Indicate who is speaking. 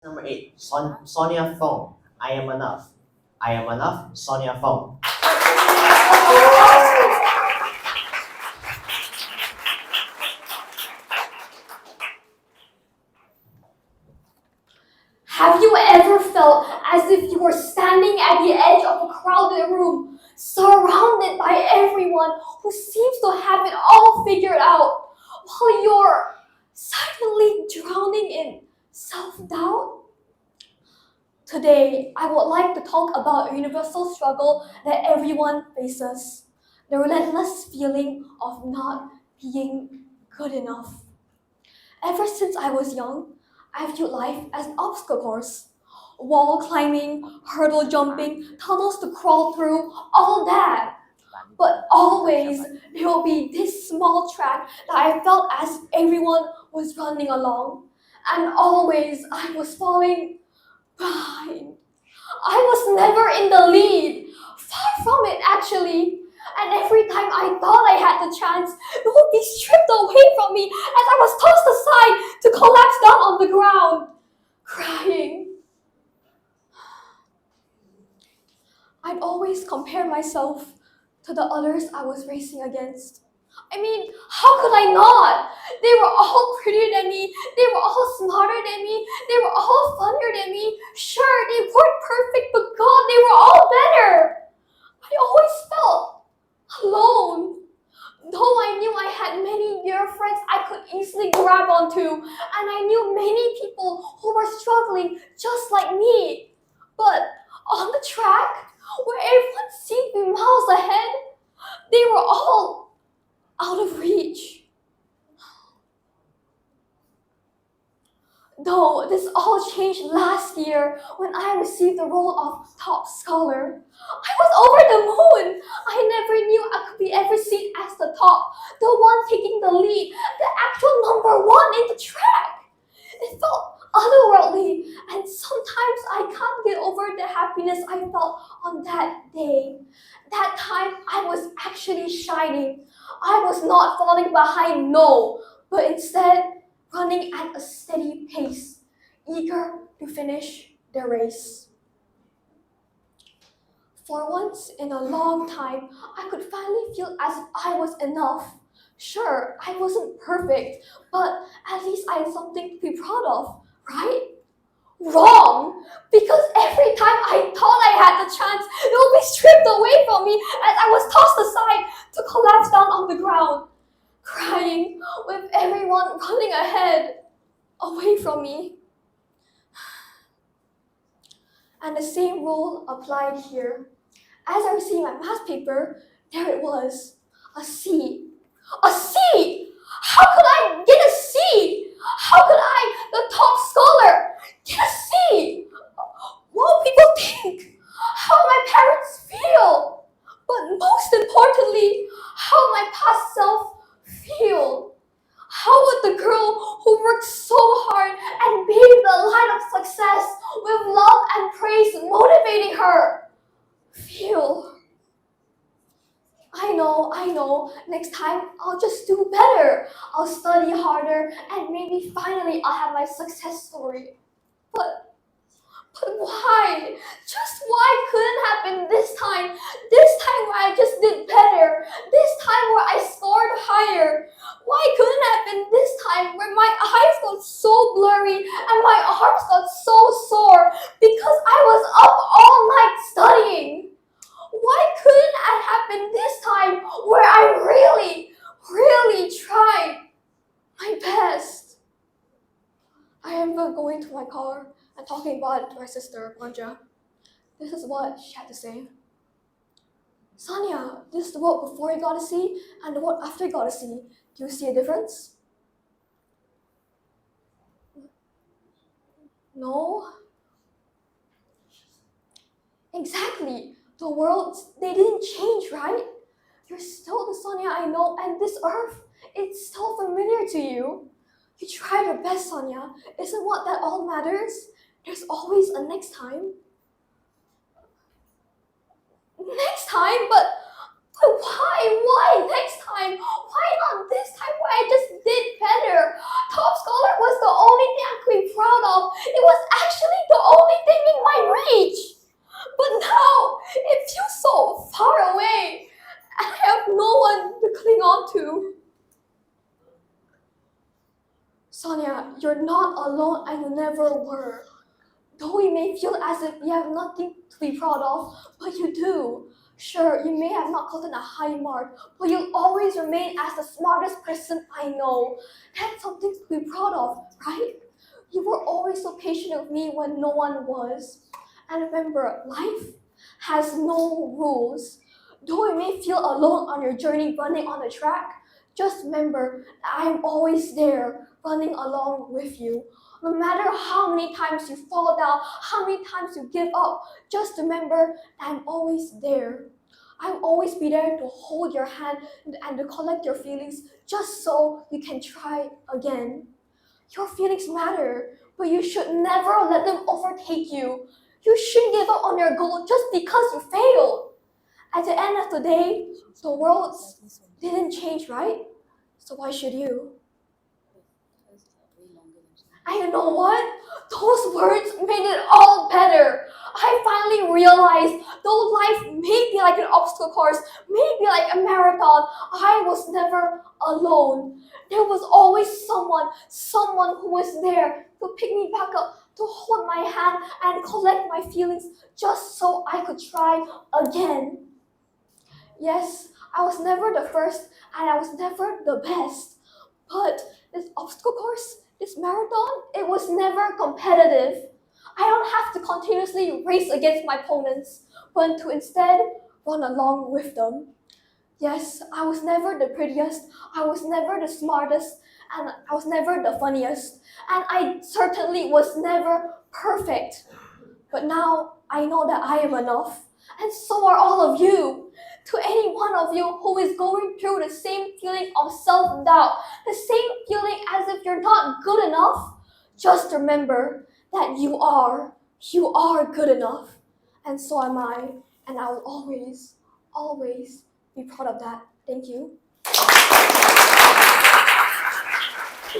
Speaker 1: Number 8, Sonia Fong. I am enough. I am enough, Sonia Fong.
Speaker 2: Have you ever felt as if you were standing at the edge of a crowded room, surrounded by everyone who seems to have it all figured out, while you're silently drowning in self-doubt? Today, I would like to talk about a universal struggle that everyone faces, the relentless feeling of not being good enough. Ever since I was young, I viewed life as an obstacle course. Wall climbing, hurdle jumping, tunnels to crawl through, all that. But always there will be this small track that I felt as everyone was running along. And always I was falling behind. I was never in the lead. Far from it, actually. And every time I thought I had the chance, it would be stripped away from me as I was tossed aside to collapse down on the ground, crying. I'd always compare myself to the others I was racing against. I mean, how could I not? They were all prettier than me. They were all smarter than me. They were all funnier than me. Sure, they weren't perfect, but God, they were all better. I always felt alone. Though I knew I had many dear friends I could easily grab onto, and I knew many people who were struggling just like me. But on the track, where everyone seemed to be miles ahead, they were all out of reach. Though this all changed last year when I received the role of top scholar. I was over the moon. I never knew I could be ever seen as the top, the one taking the lead, the actual number one in the track. It felt otherworldly, and sometimes I can't get over the happiness I felt on that day. That time I was actually shining. I was not falling behind, no, but instead running at a steady pace, eager to finish the race. For once in a long time, I could finally feel as if I was enough. Sure, I wasn't perfect, but at least I had something to be proud of, right? Wrong! Because every time I thought I had the chance, it would be stripped away from me as I was tossed aside to collapse down on the ground, crying with everyone running ahead, away from me. And the same rule applied here. As I received my math paper, there it was, a C. A C! How could I get a C? How could I, the top scholar, get a C? What will people think? How my parents feel? But most importantly, how my past self feel? How would the girl who worked so hard and bathed the light of success with love and praise motivating her feel? I know, next time I'll just do better. I'll study harder and maybe finally I'll have my success story. But why? Just why couldn't happen this time? This time where I just did better. This time where I scored higher. Why couldn't happen this time where my eyes got so blurry and my arms got so sore because I was up all night studying? Why couldn't it happen this time where I really, really tried my best? I remember going to my car and talking about it to my sister, Manja. This is what she had to say. Sonia, this is the world before you got to see and the world after you got to see. Do you see a difference? No? Exactly. The world, they didn't change, right? You're still the Sonia I know, and this earth, it's still familiar to you. You tried your best, Sonia. Isn't what that all matters? There's always a next time. Next time? But why? Why next time? Why not this time where I just did better? Top scholar was the only thing I could be proud of. It was actually and you never were. Though you may feel as if you have nothing to be proud of, but you do. Sure, you may have not gotten a high mark, but you'll always remain as the smartest person I know. That's something to be proud of, right? You were always so patient with me when no one was. And remember, life has no rules. Though you may feel alone on your journey running on the track, just remember that I'm always there running along with you. No matter how many times you fall down, how many times you give up, just remember that I'm always there. I'll always be there to hold your hand and to collect your feelings just so you can try again. Your feelings matter, but you should never let them overtake you. You shouldn't give up on your goal just because you failed. At the end of the day, the world didn't change, right? So why should you? And you know what? Those words made it all better. I finally realized though life may be like an obstacle course, may be like a marathon, I was never alone. There was always someone who was there to pick me back up, to hold my hand and collect my feelings just so I could try again. Yes, I was never the first and I was never the best. But this obstacle course, this marathon, it was never competitive. I don't have to continuously race against my opponents, but to instead run along with them. Yes, I was never the prettiest, I was never the smartest, and I was never the funniest, and I certainly was never perfect. But now I know that I am enough, and so are all of you. To any one of you who is going through the same feeling of self doubt, the same feeling as if you're not good enough, just remember that you are good enough. And so am I, and I will always, always be proud of that. Thank you.